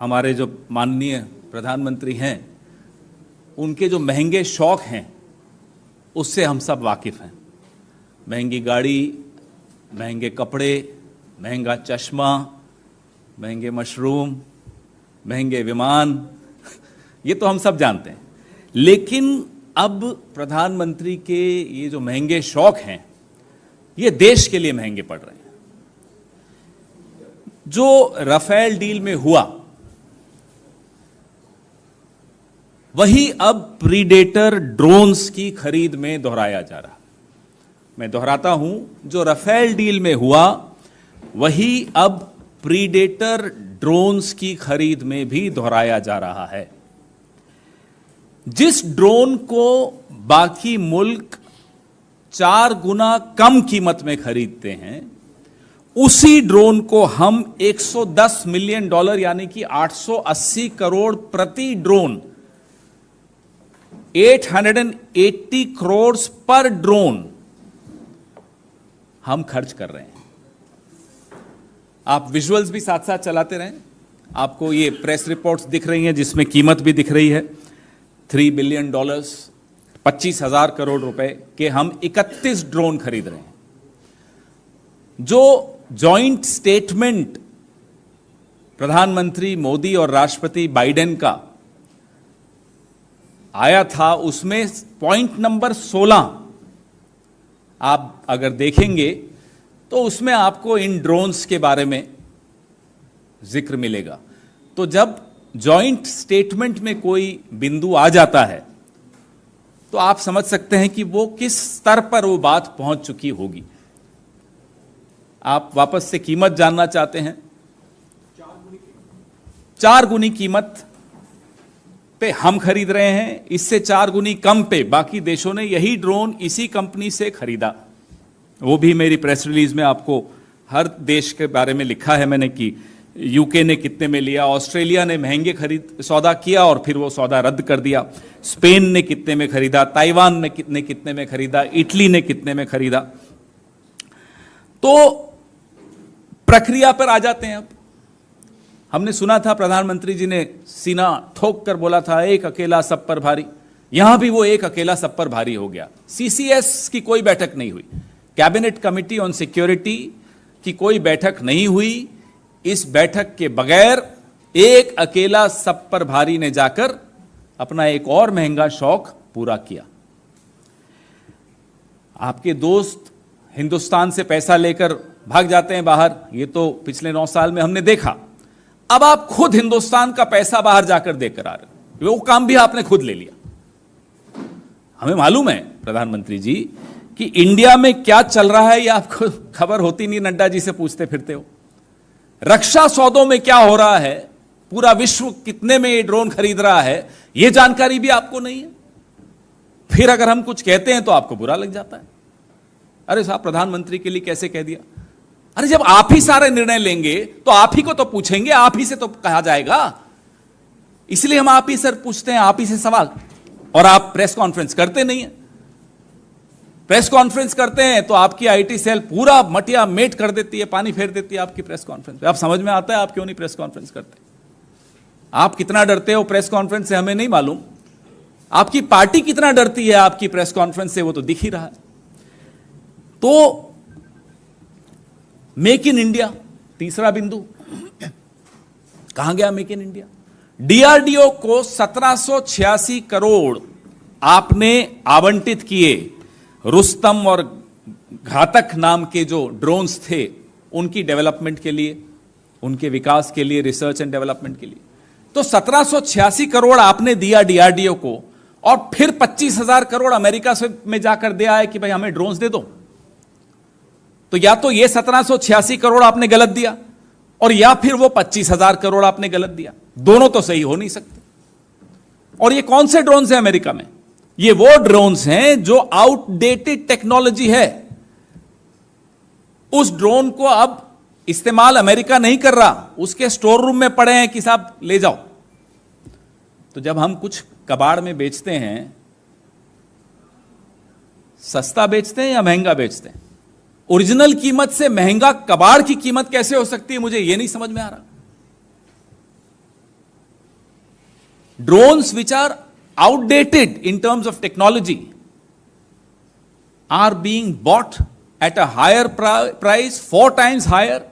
हमारे जो माननीय प्रधानमंत्री हैं उनके जो महंगे शौक हैं उससे हम सब वाकिफ़ हैं। महंगी गाड़ी, महंगे कपड़े, महंगा चश्मा, महंगे मशरूम, महंगे विमान ये तो हम सब जानते हैं। लेकिन अब प्रधानमंत्री के ये जो महंगे शौक हैं ये देश के लिए महंगे पड़ रहे हैं। जो राफेल डील में हुआ वही अब प्रीडेटर ड्रोन्स की खरीद में दोहराया जा रहा। मैं दोहराता हूं, जो राफेल डील में हुआ वही अब प्रीडेटर ड्रोन्स की खरीद में भी दोहराया जा रहा है। जिस ड्रोन को बाकी मुल्क 4 गुना कम कीमत में खरीदते हैं उसी ड्रोन को हम $110 मिलियन यानी कि 880 करोड़ प्रति ड्रोन, 880 करोड़ पर ड्रोन हम खर्च कर रहे हैं। आप विजुअल्स भी साथ साथ चलाते रहें, आपको ये प्रेस रिपोर्ट्स दिख रही हैं जिसमें कीमत भी दिख रही है। $3 बिलियन, 25,000 करोड़ रुपए के हम 31 ड्रोन खरीद रहे हैं। जो जॉइंट स्टेटमेंट प्रधानमंत्री मोदी और राष्ट्रपति बाइडेन का आया था उसमें पॉइंट नंबर 16 आप अगर देखेंगे तो उसमें आपको इन ड्रोन्स के बारे में जिक्र मिलेगा। तो जब जॉइंट स्टेटमेंट में कोई बिंदु आ जाता है तो आप समझ सकते हैं कि वो किस स्तर पर वो बात पहुंच चुकी होगी। आप वापस से कीमत जानना चाहते हैं? 4 गुनी कीमत पे हम खरीद रहे हैं, इससे 4 गुनी कम पे बाकी देशों ने यही ड्रोन इसी कंपनी से खरीदा। वो भी मेरी प्रेस रिलीज में आपको हर देश के बारे में लिखा है मैंने कि यूके ने कितने में लिया, ऑस्ट्रेलिया ने महंगे खरीद सौदा किया और फिर वो सौदा रद्द कर दिया, स्पेन ने कितने में खरीदा, ताइवान ने कितने में खरीदा, इटली ने कितने में खरीदा। तो प्रक्रिया पर आ जाते हैं। अब हमने सुना था प्रधानमंत्री जी ने सीना ठोक कर बोला था एक अकेला सब पर भारी। यहां भी वो एक अकेला सब पर भारी हो गया। सीसीएस की कोई बैठक नहीं हुई, कैबिनेट कमिटी ऑन सिक्योरिटी की कोई बैठक नहीं हुई। इस बैठक के बगैर एक अकेला सब पर भारी ने जाकर अपना एक और महंगा शौक पूरा किया। आपके दोस्त हिंदुस्तान से पैसा लेकर भाग जाते हैं बाहर, ये तो पिछले 9 साल में हमने देखा। अब आप खुद हिंदुस्तान का पैसा बाहर जाकर देकर आ रहे, वो काम भी आपने खुद ले लिया। हमें मालूम है प्रधानमंत्री जी कि इंडिया में क्या चल रहा है, ये आपको खबर होती नहीं, नड्डा जी से पूछते फिरते हो। रक्षा सौदों में क्या हो रहा है, पूरा विश्व कितने में ये ड्रोन खरीद रहा है, ये जानकारी भी आपको नहीं है। फिर अगर हम कुछ कहते हैं तो आपको बुरा लग जाता है। अरे साहब, प्रधानमंत्री के लिए कैसे कह दिया? अरे जब आप ही सारे निर्णय लेंगे तो आप ही को तो पूछेंगे, आप ही से तो कहा जाएगा। इसलिए हम आप ही से पूछते हैं, आप ही से सवाल। और आप प्रेस कॉन्फ्रेंस करते नहीं है। प्रेस कॉन्फ्रेंस करते हैं तो आपकी आईटी सेल पूरा मटिया मेट कर देती है, पानी फेर देती है आपकी प्रेस कॉन्फ्रेंस पे। आप समझ में आता है आप क्यों नहीं प्रेस कॉन्फ्रेंस करते। आप कितना डरते हो प्रेस कॉन्फ्रेंस से हमें नहीं मालूम, आपकी पार्टी कितना डरती है आपकी प्रेस कॉन्फ्रेंस से वो तो दिख ही रहा है। तो मेक इन इंडिया, तीसरा बिंदु, कहां गया मेक इन इंडिया? डीआरडीओ को 1786 करोड़ आपने आवंटित किए रुस्तम और घातक नाम के जो ड्रोन्स थे उनकी डेवलपमेंट के लिए, उनके विकास के लिए, रिसर्च एंड डेवलपमेंट के लिए। तो 1786 करोड़ आपने दिया डीआरडीओ को और फिर 25,000 करोड़ अमेरिका से में जाकर दिया है कि भाई हमें ड्रोन्स दे दो। तो या तो ये 1786 करोड़ आपने गलत दिया और या फिर वो 25,000 करोड़ आपने गलत दिया। दोनों तो सही हो नहीं सकते। और ये कौन से ड्रोन्स हैं अमेरिका में? ये वो ड्रोन्स हैं जो आउटडेटेड टेक्नोलॉजी है। उस ड्रोन को अब इस्तेमाल अमेरिका नहीं कर रहा, उसके स्टोर रूम में पड़े हैं कि साहब ले जाओ। तो जब हम कुछ कबाड़ में बेचते हैं, सस्ता बेचते हैं या महंगा बेचते हैं? ओरिजिनल कीमत से महंगा कबाड़ की कीमत कैसे हो सकती है, मुझे यह नहीं समझ में आ रहा। drones which are outdated in terms of technology are being bought at a higher price, 4 times higher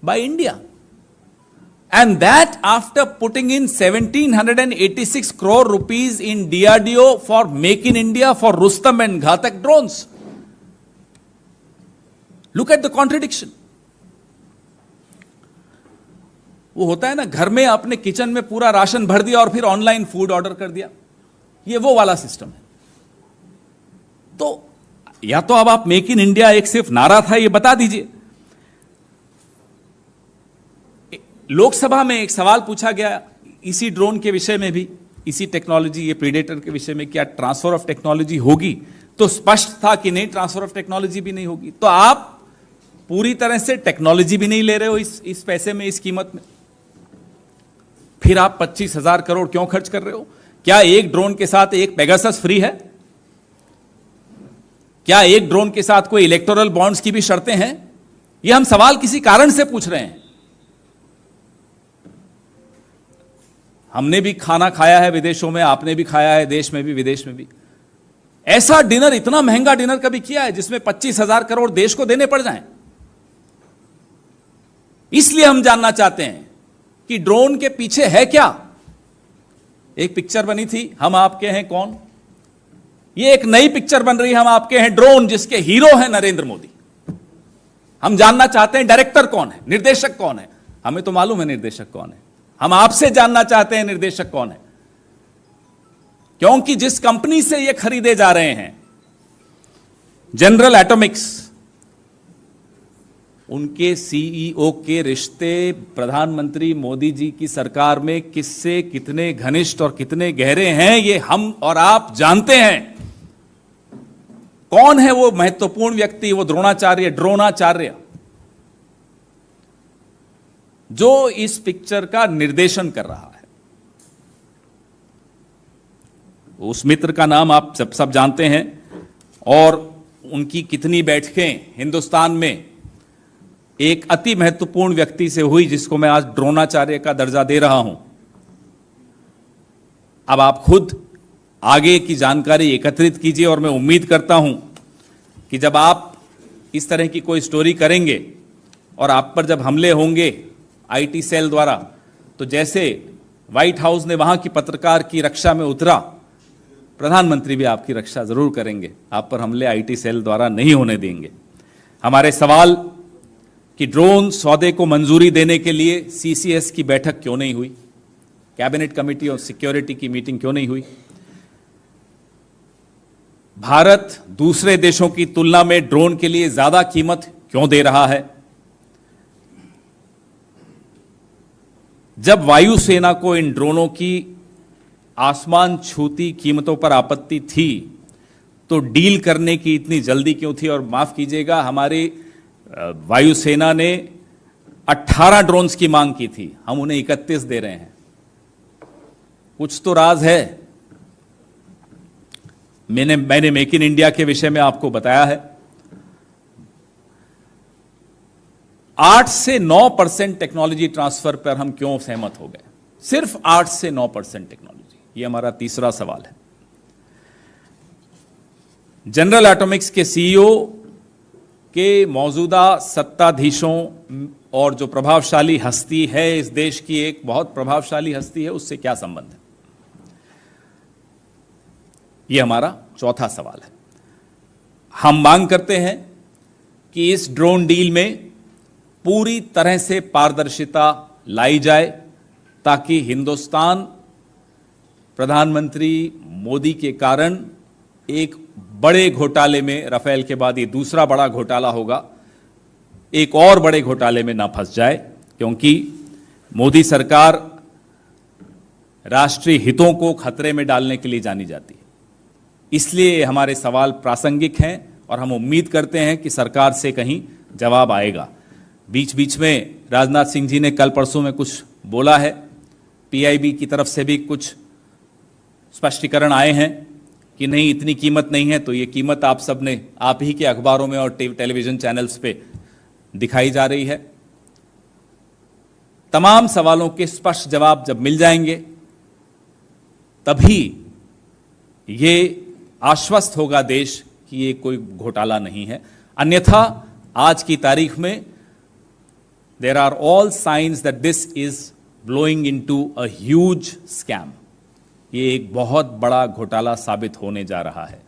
by India. And that after putting in 1786 crore rupees in DRDO for Make in India for Rustam and Ghatak drones. Look at the contradiction. वो होता है ना, घर में अपने kitchen में पूरा ration भर दिया और फिर ऑनलाइन फूड ऑर्डर कर दिया, ये वो वाला सिस्टम है। तो या तो अब आप मेक इन इंडिया एक सिर्फ नारा था, ये बता दीजिए। लोकसभा में एक सवाल पूछा गया इसी ड्रोन के विषय में भी, इसी टेक्नोलॉजी, ये प्रीडेटर के विषय में, क्या ट्रांसफर ऑफ टेक्नोलॉजी होगी? तो स्पष्ट था कि नहीं, ट्रांसफर ऑफ टेक्नोलॉजी भी नहीं होगी। तो आप पूरी तरह से टेक्नोलॉजी भी नहीं ले रहे हो इस पैसे में, इस कीमत में, फिर आप 25,000 करोड़ क्यों खर्च कर रहे हो? क्या एक ड्रोन के साथ एक पेगासस फ्री है? क्या एक ड्रोन के साथ कोई इलेक्टोरल बॉन्ड्स की भी शर्तें हैं? यह हम सवाल किसी कारण से पूछ रहे हैं। हमने भी खाना खाया है विदेशों में, आपने भी खाया है देश में भी विदेश में भी। ऐसा डिनर, इतना महंगा डिनर कभी किया है जिसमें 25,000 करोड़ देश को देने पड़ जाएं? इसलिए हम जानना चाहते हैं कि ड्रोन के पीछे है क्या। एक पिक्चर बनी थी, हम आपके हैं कौन, ये एक नई पिक्चर बन रही है, हम आपके हैं ड्रोन, जिसके हीरो है नरेंद्र मोदी। हम जानना चाहते हैं डायरेक्टर कौन है, निर्देशक कौन है। हमें तो मालूम है निर्देशक कौन है, हम आपसे जानना चाहते हैं निर्देशक कौन है। क्योंकि जिस कंपनी से ये खरीदे जा रहे हैं, जनरल एटॉमिक्स, उनके सीईओ के रिश्ते प्रधानमंत्री मोदी जी की सरकार में किससे कितने घनिष्ठ और कितने गहरे हैं, ये हम और आप जानते हैं। कौन है वो महत्वपूर्ण व्यक्ति, वो ड्रोनाचार्य, जो इस पिक्चर का निर्देशन कर रहा है। उस मित्र का नाम आप सब जानते हैं, और उनकी कितनी बैठकें हिंदुस्तान में एक अति महत्वपूर्ण व्यक्ति से हुई, जिसको मैं आज ड्रोनाचार्य का दर्जा दे रहा हूं। अब आप खुद आगे की जानकारी एकत्रित कीजिए, और मैं उम्मीद करता हूं कि जब आप इस तरह की कोई स्टोरी करेंगे और आप पर जब हमले होंगे आईटी सेल द्वारा, तो जैसे व्हाइट हाउस ने वहां की पत्रकार की रक्षा में उतरा, प्रधानमंत्री भी आपकी रक्षा जरूर करेंगे। आप पर हमले आईटी सेल द्वारा नहीं होने देंगे। हमारे सवाल कि ड्रोन सौदे को मंजूरी देने के लिए सीसीएस की बैठक क्यों नहीं हुई, कैबिनेट कमेटी और सिक्योरिटी की मीटिंग क्यों नहीं हुई? भारत दूसरे देशों की तुलना में ड्रोन के लिए ज्यादा कीमत क्यों दे रहा है? जब वायुसेना को इन ड्रोनों की आसमान छूती कीमतों पर आपत्ति थी, तो डील करने की इतनी जल्दी क्यों थी? और माफ कीजिएगा, हमारी वायुसेना ने 18 ड्रोन्स की मांग की थी, हम उन्हें 31 दे रहे हैं। कुछ तो राज है। मैंने मेक इन इंडिया के विषय में आपको बताया है, 8 से 9% टेक्नोलॉजी ट्रांसफर पर हम क्यों सहमत हो गए? सिर्फ 8 से 9% टेक्नोलॉजी, ये हमारा तीसरा सवाल है। जनरल एटॉमिक्स के सीईओ के मौजूदा सत्ताधीशों और जो प्रभावशाली हस्ती है, इस देश की एक बहुत प्रभावशाली हस्ती है, उससे क्या संबंध है? यह हमारा चौथा सवाल है। हम मांग करते हैं कि इस ड्रोन डील में पूरी तरह से पारदर्शिता लाई जाए, ताकि हिंदुस्तान प्रधानमंत्री मोदी के कारण एक बड़े घोटाले में, राफेल के बाद ये दूसरा बड़ा घोटाला होगा, एक और बड़े घोटाले में ना फंस जाए। क्योंकि मोदी सरकार राष्ट्रीय हितों को खतरे में डालने के लिए जानी जाती है। इसलिए हमारे सवाल प्रासंगिक हैं और हम उम्मीद करते हैं कि सरकार से कहीं जवाब आएगा। बीच बीच में राजनाथ सिंह जी ने कल परसों में कुछ बोला है, पीआईबी की तरफ से भी कुछ स्पष्टीकरण आए हैं कि नहीं, इतनी कीमत नहीं है। तो ये कीमत आप सब ने, आप ही के अखबारों में और टेलीविजन चैनल्स पे दिखाई जा रही है। तमाम सवालों के स्पष्ट जवाब जब मिल जाएंगे तभी ये आश्वस्त होगा देश कि ये कोई घोटाला नहीं है। अन्यथा आज की तारीख में there are all science that this is blowing into a huge scam. ये एक बहुत बड़ा घोटाला साबित होने जा रहा है।